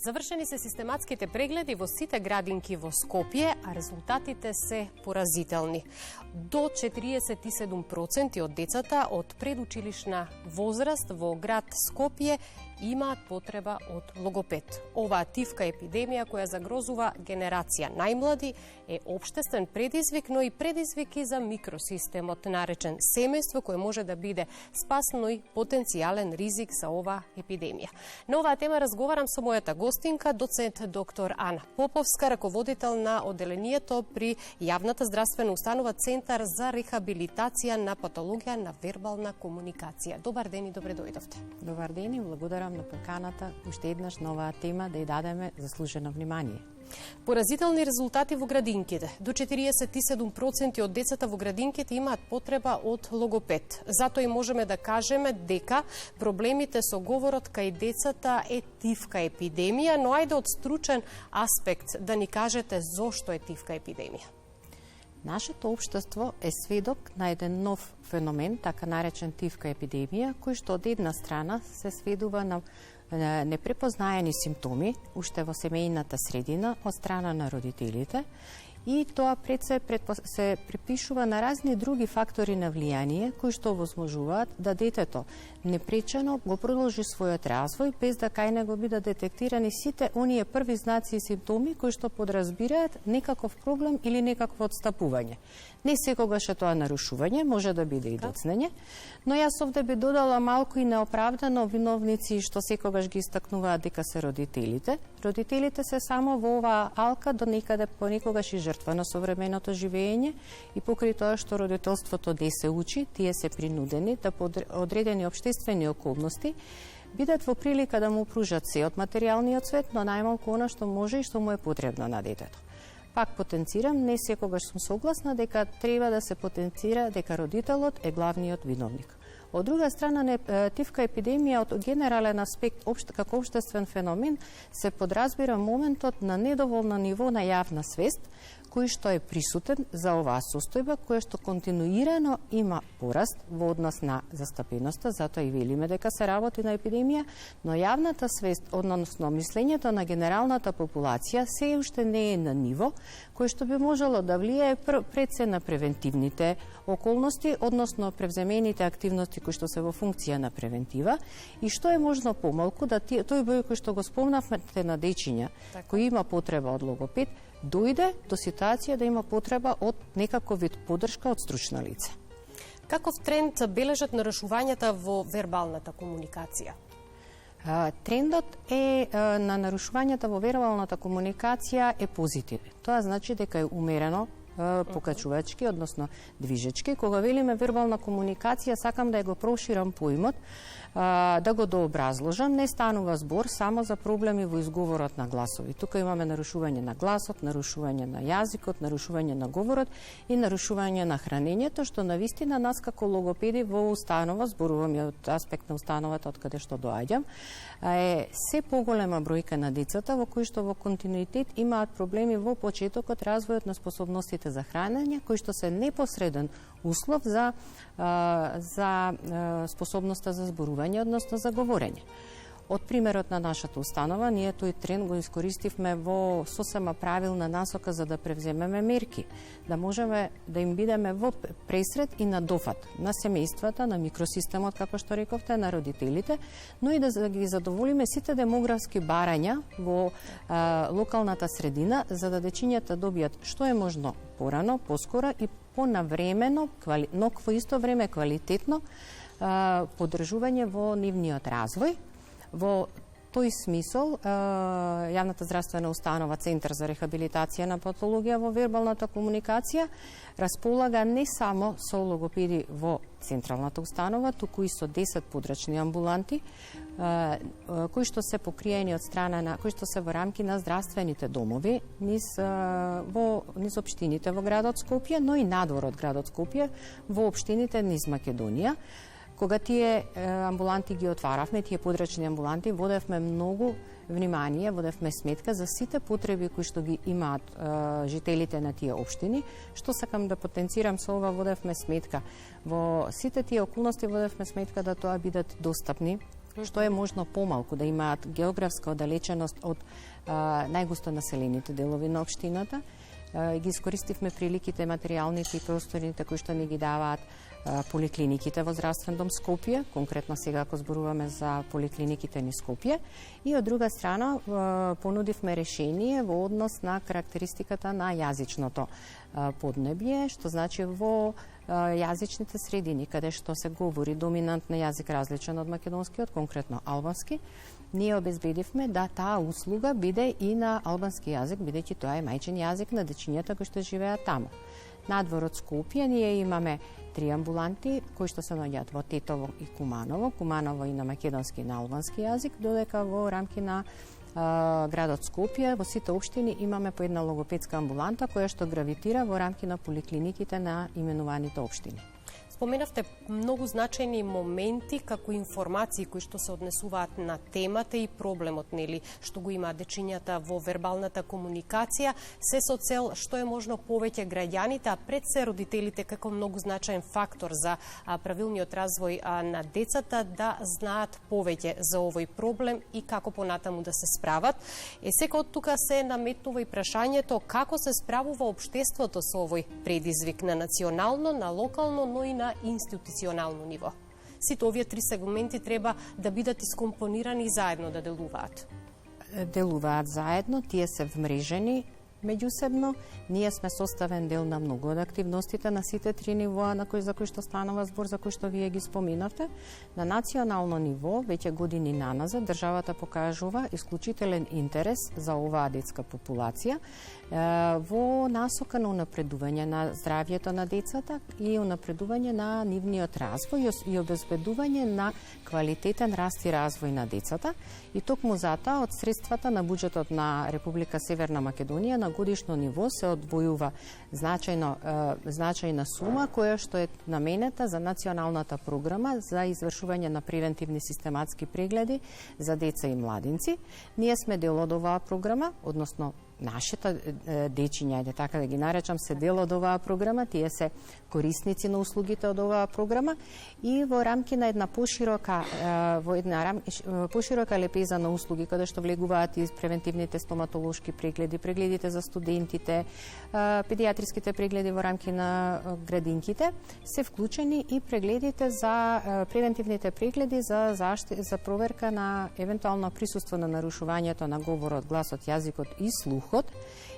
Завршени се систематските прегледи во сите градинки во Скопје, а резултатите се поразителни. До 47% од децата од предучилишна возраст во град Скопје имаат потреба од логопед. Оваа тивка епидемија која загрозува генерација најмлади е општествен предизвик, но и предизвик и за микросистемот наречен семејство, кој може да биде спасно и потенцијален ризик за оваа епидемија. На оваа тема разговарам со мојата гостинка, доцент доктор Ана Поповска, раководител на оделението при јавната здравствена установа Центар за рехабилитација на патологија на вербална комуникација. Добар ден и добре дојдовте. Добар ден и благодарам на поканата уште еднаш на оваа тема да ја дадеме заслужено внимание. Поразителни резултати во градинките. До 47% од децата во градинките имаат потреба од логопед. Затоа и можеме да кажеме дека проблемите со говорот кај децата е тивка епидемија, но ајде од стручен аспект да ни кажете зошто е тивка епидемија. Нашето општество е сведок на еден нов феномен, така наречен тивка епидемија, кој што од една страна се сведува на непрепознаени симптоми уште во семејната средина од страна на родителите, и тоа пред се припишува на разни други фактори на влијание кои што овозможуваат да детето непречено го продолжи својот развој без да кај него бидат детектирани сите оние први знаци и симптоми кои што подразбираат некаков проблем или некакво отстапување. Не секогаш е тоа нарушување, може да биде и доцнење, но јас овде би додала малку и неоправдано виновници што секогаш ги истакнуваат дека се родителите. Родителите се само во оваа алка до некаде понекогаш и жртва на современото живење, и покрај тоа што родителството не се учи, тие се принудени да под одредени општествени околности бидат во прилика да му пружат се од материјалниот свет, но најмалку она што може и што му е потребно на детето. Пак потенцирам, не секогаш сум согласна дека треба да се потенцира дека родителот е главниот виновник. Од друга страна, тивка епидемија од генерален аспект како општествен феномен се подразбира моментот на недоволно ниво на јавна свест, кој што е присутен за оваа состојба, која што континуирано има пораст во однос на застапеноста, затоа и велиме дека се работи на епидемија, но јавната свест, односно мислењето на генералната популација се уште не е на ниво кој што би можело да влијае пред се на превентивните околности, односно превземените активности кои што се во функција на превентива, и што е можно помалку да тој број кој што го спомнавме на дечиња кој има потреба од логопед дојде до ситуација да има потреба од некаков вид поддршка од стручна лице. Каков тренд бележат нарушувањата во вербалната комуникација? Трендот е на нарушувањата во вербалната комуникација е позитивен. Тоа значи дека е умерено покачувачки, односно движечки. Кога велиме вербална комуникација, сакам да го проширам поимот, да го дообразложам. Не станува збор само за проблеми во изговорот на гласови. Тука имаме нарушување на гласот, нарушување на јазикот, нарушување на говорот и нарушување на хранењето, што навистина нас како логопеди во установа, зборувам ја од аспект на установата од каде што доаѓам, е се поголема бројка на децата во кои што во континуитет имаат проблеми во почетокот развојот на способностите за хранење, кои што се непосреден услов за способноста за зборување, односно за говорење. Од примерот на нашата установа, ние тој тренд го искористивме во сосема правилна насока за да превземеме мерки, да можеме да им бидеме во пресред и на дофат на семејствата, на микросистемот, како што рековте, на родителите, но и да ги задоволиме сите демографски барања во локалната средина, за да дечињата добијат што е можно порано, поскоро и понавремено, но во исто време квалитетно поддржување во нивниот развој. Во тој смисол, јавната здравствена установа Центар за рехабилитација на патологија во вербалната комуникација располага не само со логопеди во централната установа, туку и со 10 подрачни амбуланти, кои што се покриени од страна на кои што се во рамки на здравствените домови низ општините во градот Скопје, но и надвор од градот Скопје во општините низ Македонија. Кога тие амбуланти ги отваравме, тие подрачни амбуланти, водевме многу внимание, водевме сметка за сите потреби кои што ги имаат жителите на тие општини. Што сакам да потенцирам со ова, водевме сметка во сите тие околности, водевме сметка да тоа бидат достапни што е можно помалку, да имаат географска оддалеченост од најгусто населените делови на општината. Ги искористивме приликите, материјалните и просторните кои што ни ги даваат поликлиниките во Здравствен дом Скопје, конкретно сега ако зборуваме за поликлиниките ни Скопје, и од друга страна понудивме решение во однос на карактеристиката на јазичното поднебје, што значи во јазичните средини, каде што се говори доминантен јазик различен од македонскиот, конкретно албански, ние обезбедивме да таа услуга биде и на албански јазик, бидејќи тоа е мајчин јазик на дечињата кои што живеат таму. Надвор од Скопје ние имаме 3 амбуланти кои што се наоѓаат во Тетово и Куманово, Куманово и на македонски и на албански јазик, додека во рамки на градот Скопје, во сите општини имаме по една логопедска амбуланта која што гравитира во рамки на поликлиниките на именуваните општини. Споменавте многу значајни моменти како информации кои што се однесуваат на темата и проблемот, нели, што го имаат дечињата во вербалната комуникација, се со цел што е можно повеќе граѓаните, а пред се родителите како многу значаен фактор за правилниот развој на децата да знаат повеќе за овој проблем и како понатаму да се справат. Сега од тука се наметнува и прашањето како се справува општеството со овој предизвик на национално, на локално, но и на институционално ниво. Сите овие 3 сегменти треба да бидат искомпонирани и заедно да делуваат. Делуваат заедно, тие се вмрежени меѓусебно. Ние сме составен дел на многу од активностите на сите 3 нивоа за кои што станува збор, за кои што вие ги споминавте. На национално ниво, веќе години наназад, државата покажува исклучителен интерес за оваа детска популација во насока на унапредување на здравјето на децата и унапредување на нивниот развој и обезбедување на квалитетен раст и развој на децата. И токму затоа од средствата на буџетот на Република Северна Македонија на годишно ниво се одвојува значајна сума која што е наменета за националната програма за извршување на превентивни систематски прегледи за деца и младинци. Ние сме дел од оваа програма, односно нашите дечиња, ајде така да ги наречам, се дел од оваа програма, тие се корисници на услугите од оваа програма и во рамки на една поширока лепеза на услуги каде што влегуваат и превентивните стоматолошки прегледи, прегледите за студентите, педиатриските прегледи во рамки на градинките, се вклучени и прегледите за превентивните прегледи за проверка на евентуално присуство на нарушувањето на говорот, гласот, јазикот и слухот.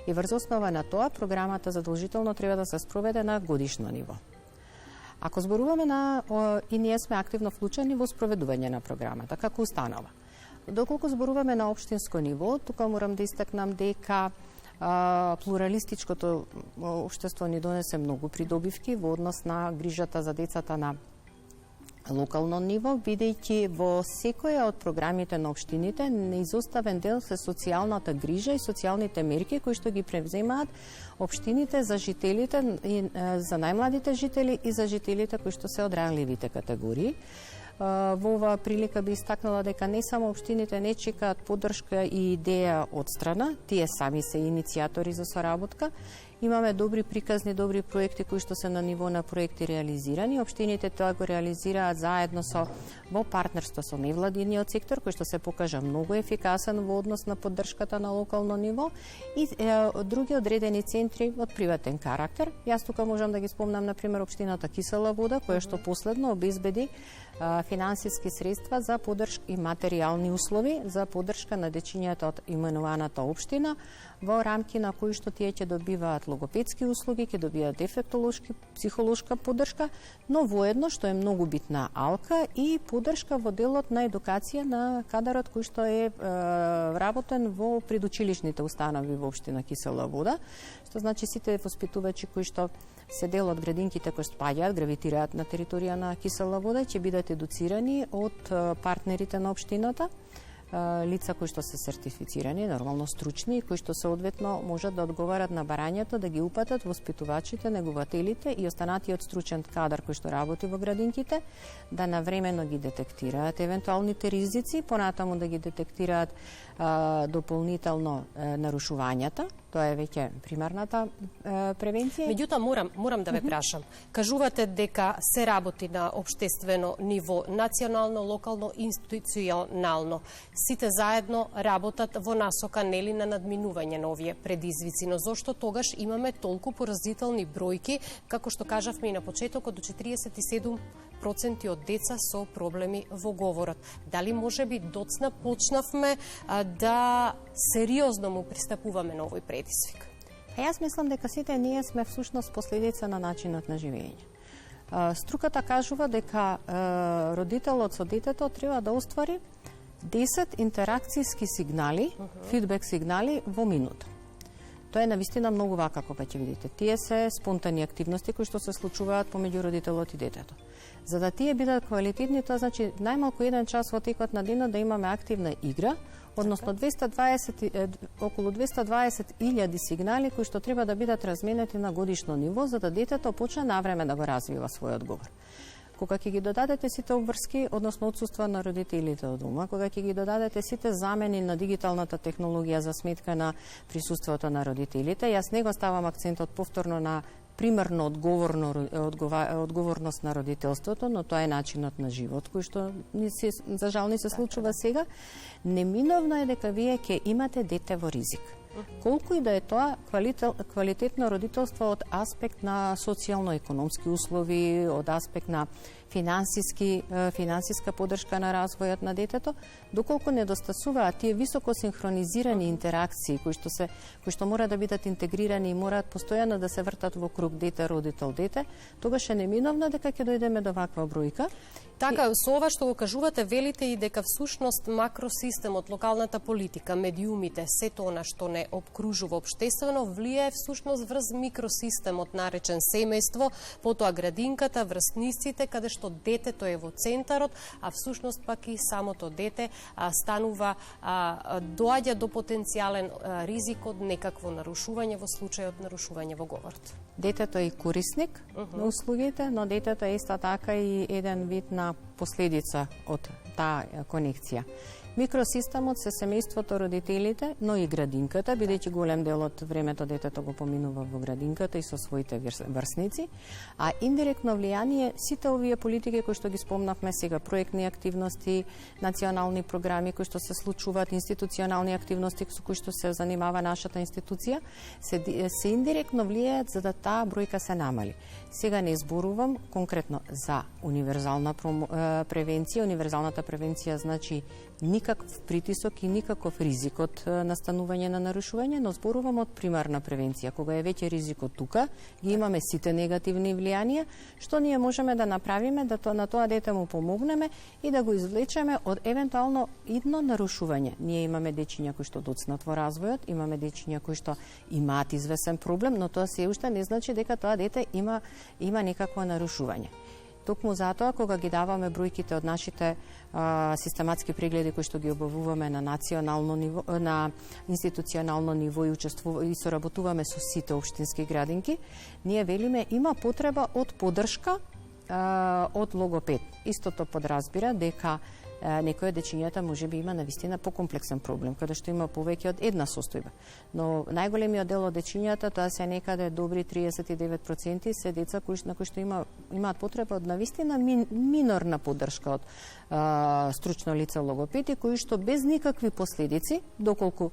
И врз основа на тоа, програмата задолжително треба да се спроведе на годишно ниво. Ако зборуваме и ние сме активно вклучени во спроведување на програмата, како установа. Доколку зборуваме на општинско ниво, тука морам да истакнам дека плуралистичкото општество ни донесе многу придобивки во однос на грижата за децата на локално ниво, бидејќи во секоја од програмите на општините неизоставен дел се социјалната грижа и социјалните мерки кои што ги превземаат општините за жителите, за најмладите жители и за жителите кои што се од ранливите категории. Во оваа прилика би истакнала дека не само општините не чекаат поддршка и идеја од страна, тие сами се иницијатори за соработка. Имаме добри приказни, добри проекти кои што се на ниво на проекти реализирани. Општините тоа го реализираат заедно во партнерство со невладиниот сектор, кој што се покажа многу ефикасен во однос на поддршката на локално ниво и други одредени центри од приватен карактер. Јас тука можам да ги спомнам, например, општината Кисела Вода, која што последно обезбеди финансиски средства за поддршка и материјални услови за поддршка на дечињата од именуваната општина, во рамки на кои што тие ќе добиваат логопедски услуги, ќе добијаат дефектолошки, психолошка поддршка, но воедно, што е многу битна, алка и поддршка во делот на едукација на кадарот кој што е вработен во предучилишните установи во општина Кисела Вода, што значи сите воспитувачи кои што се дел од градинките кои спаѓаат, гравитираат на територија на Кисела Вода, ќе бидат едуцирани од партнерите на општината лица кои што се сертифицирани, нормално стручни и кои што соодветно можат да одговарат на барањето, да ги упатат воспитувачите, негователите и останатиот стручен кадар кој што работи во градинките, да навремено ги детектираат евентуалните ризици, понатаму да ги детектираат дополнително нарушувањата. Тоа е веќе примарната превенција. Меѓутоа морам да ве прашам. Кажувате дека се работи на општествено ниво, национално, локално, институционално. Сите заедно работат во насока нели на надминување на овие предизвици, но зошто тогаш имаме толку поразителни бројки, како што кажавме и на почетокот, до 47% од деца со проблеми во говорот. Дали можеби доцна почнавме да сериозно му пристапуваме на овој предизвик? Јас мислам дека сите ние сме всушност последица на начинот на живење. Струката кажува дека родителот со детето треба да оствари 10 интеракцијски сигнали, фидбек сигнали во минута. Тоа е навистина многу вака, кога ќе видите. Тие се спонтани активности кои што се случуваат помеѓу родителот и детето. За да тие бидат квалитетни, тоа значи најмалку 1 час во текот на денот да имаме активна игра, односно околу 220.000 сигнали кои што треба да бидат разменети на годишно ниво, за да детето почне навреме да го развива својот говор. Кога ќе ги додадете сите обврски, односно отсуство на родителите од дома, кога ќе ги додадете сите замени на дигиталната технологија за сметка на присуството на родителите, јас не го ставам акцентот повторно на примерно одговорност на родителството, но тоа е начинот на живот кој што за жал не се случува сега. Неминовно е дека вие ќе имате дете во ризик. Колку и да е тоа квалитетно родителство од аспект на социјално-економски услови, од аспект на финансиска поддршка на развојот на детето, доколку недостасуваат тие високо синхронизирани интеракции кои што мора да бидат интегрирани и мораат постојано да се вртат во круг дете, родител, дете, тогаш е неминовно дека ќе дојдеме до ваква бројка. Така, со ова што го кажувате, велите и дека всушност макросистемот, локалната политика, медиумите, сето она што не обкружува општествено, влијае всушност врз микросистемот наречен семејство, потоа градинката, врсниците, каде што детето е во центарот, а всушност пак и самото дете станува, доаѓа до потенцијален ризик од некакво нарушување во случајот нарушување во говорот. Детето е и корисник на услугите, но детето е исто така и еден вид на последица од таа конекција. Микросистемот се семејството, родителите, но и градинката, бидејќи голем дел од времето детето го поминува во градинката и со своите врсници, а индиректно влијание сите овие политики кои што ги спомнавме сега, проектни активности, национални програми кои што се случуваат, институционални активности со кои што се занимава нашата институција, се индиректно влијаат за да таа бројка се намали. Сега не зборувам конкретно за универзална превенција. Универзалната превенција значи никаков притисок и никаков ризик од настанување на нарушување, но зборувам од примарна превенција. Кога е веќе ризикот тука, ги имаме сите негативни влијанија, што ние можеме да направиме, да на тоа дете му помогнеме и да го извлечеме од евентуално идно нарушување. Ние имаме дечиња кои што доцнат во развојот, имаме дечиња кои што имаат извесен проблем, но тоа се уште не значи дека тоа дете има некакво нарушување. Токму затоа, кога ги даваме бројките од нашите систематски прегледи кои што ги обавуваме на национално ниво, на институционално ниво и соработуваме со сите општински градинки, ние велиме има потреба од поддршка од логопед. Истото подразбира дека некои дечињата можеби има навистина покомплексен проблем, каде што има повеќе од една состојба. Но најголемиот дел од дечињата, тоа се некаде добри 39%, се деца на кои што имаат потреба од навистина минорна поддршка од стручно лице логопеди, кои што без никакви последици, доколку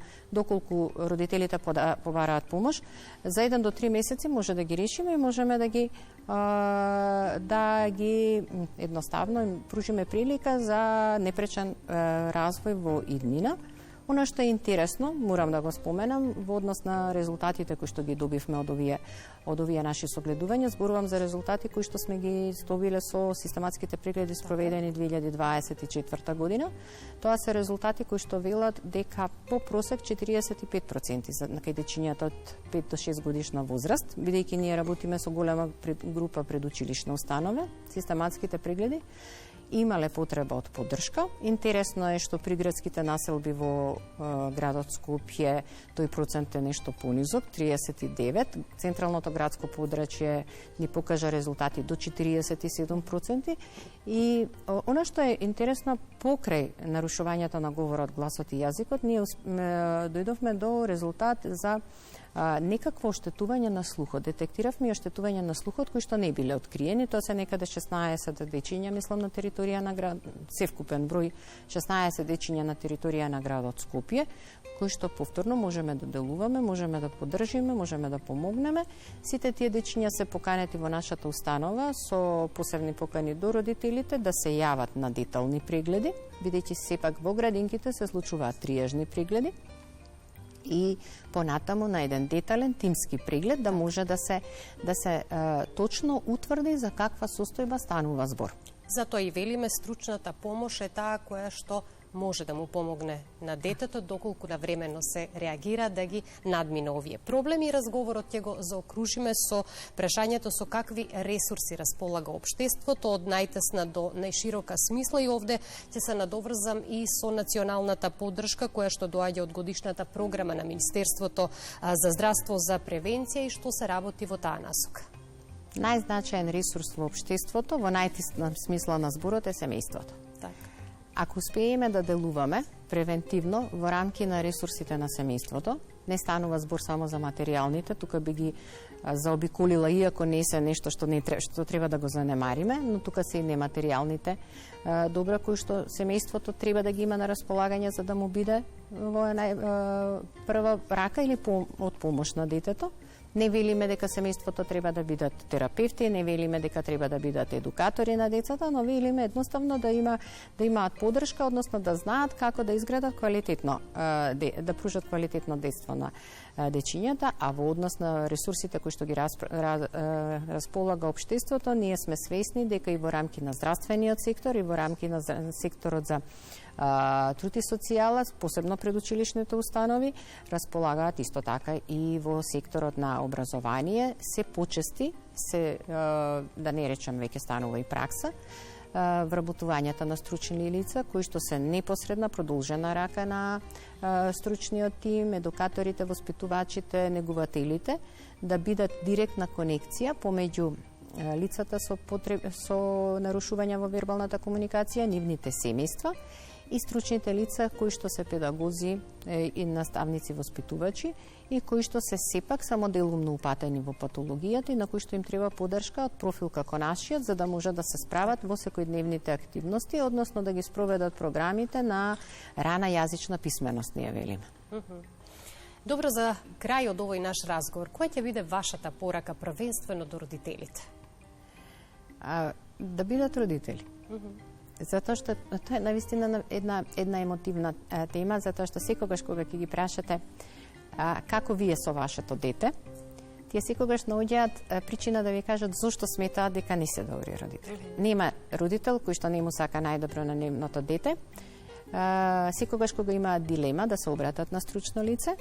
родителите побараат помош, за 1 до 3 месеци може да ги решиме и можеме да ги едноставно им пружиме прилика за непречен развој во иднина. Оно што е интересно, морам да го споменам, во однос на резултатите кои што ги добивме од овие наши согледувања, зборувам за резултати кои што сме ги добиле со систематските прегледи спроведени 2024 година. Тоа се резултати кои што велат дека по просек 45% за кај дечињата од 5 до 6 годишна возраст, бидејќи ние работиме со голема група предучилишна установа, систематските прегледи, имале потреба од поддршка. Интересно е што при градските населби во градот Скопје тој процент е нешто понизок, 39. Централното градско подрачје ни покажа резултати до 47%. И она што е интересно, покрај нарушувањето на говорот, гласот и јазикот, ние дојдовме до резултат за некакво оштетување на слухот. Детектиравме оштетување на слухот кои што не биле откриени. Тоа се некаде 16 дечиња, мислам, на територија на град, севкупен број 16 дечиња на територија на градот Скопје, кои што повторно можеме да делуваме, можеме да поддржиме, можеме да помогнеме. Сите тие дечиња се поканети во нашата установа со посебни покани до родителите да се јават на детални прегледи, бидејќи сепак во градинките се случуваат триежни прегледи, и понатаму на еден детален тимски преглед да може да се точно утврди за каква состојба станува збор. Затоа и велиме стручната помош е таа која што може да му помогне на детето доколку навремено се реагира да ги надмине овие проблеми. Разговорот ќе го заокружиме со прашањето со какви ресурси располага општеството од најтесна до најширока смисла, и овде ќе се надоврзам и со националната поддршка која што доаѓа од годишната програма на Министерството за здравство за превенција и што се работи во таа насока. Најзначаен ресурс во општеството во најтесна смисла на зборот е семејството. Така. Ако успееме да делуваме превентивно во рамки на ресурсите на семејството, не станува збор само за материјалните, тука би ги заобиколила, иако не се нешто што треба да го занемариме, но тука се и нематеријалните добра кои што семејството треба да ги има на располагање за да му биде во прва рака или од помош на детето. Не велиме дека семејството треба да бидат терапевти, не велиме дека треба да бидат едукатори на децата, но велиме едноставно да имаат поддршка, односно да знаат како да изградат квалитетно, да пружат квалитетно детство на дечињата, а во однос на ресурсите кои што ги располага општеството, ние сме свесни дека и во рамки на здравствениот сектор и во рамки на секторот за труд и социјала, посебно предучилишните установи, располагаат исто така и во секторот на образование, се почести, да не речам веќе станува и пракса, вработувањето на стручни лица, кои што се непосредна продолжена рака на стручниот тим, едукаторите, воспитувачите, негувателите, да бидат директна конекција помеѓу лицата со нарушувања во вербалната комуникација, нивните семејства и стручните лица кои што се педагози и наставници, воспитувачи и кои што се сепак само делумно упатени во патологијата и на кои што им треба поддршка од профил како нашиот за да може да се справат во секојдневните активности, односно да ги спроведат програмите на рана јазична писменост, ние велиме. Добро, за крај од овој наш разговор, која ќе биде вашата порака првенствено до родителите? Да бидат родители. Затоа што тоа е навистина една емотивна тема, затоа што секогаш кога ќе ги прашате како вие со вашето дете, тие секогаш наоѓаат причина да ви кажат зошто сметаат дека не се добри родители. Нема родител кој што не му сака најдобро на нивното дете. Секогаш кога имаат дилема да се обратат на стручно лице,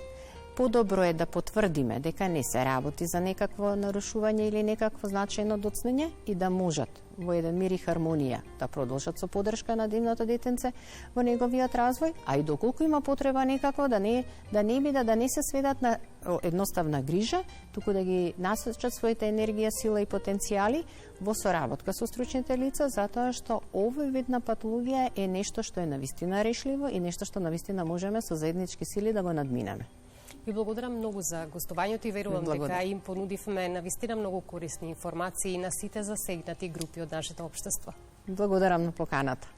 подобро е да потврдиме дека не се работи за некакво нарушување или некакво значајно доцнење и да можат во еден мир и хармонија да продолжат со поддршка на нивното детенце во неговиот развој, а и доколку има потреба некако да не се сведат на едноставна грижа, туку да ги насочат своите енергија, сила и потенцијали во соработка со стручните лица, затоа што овој вид на патологија е нешто што е навистина решливо и нешто што навистина можеме со заеднички сили да го надминеме. Ви благодарам многу за гостувањето и верувам дека им понудивме навистина многу корисни информации на сите засегнати групи од нашето општество. Благодарам на поканата.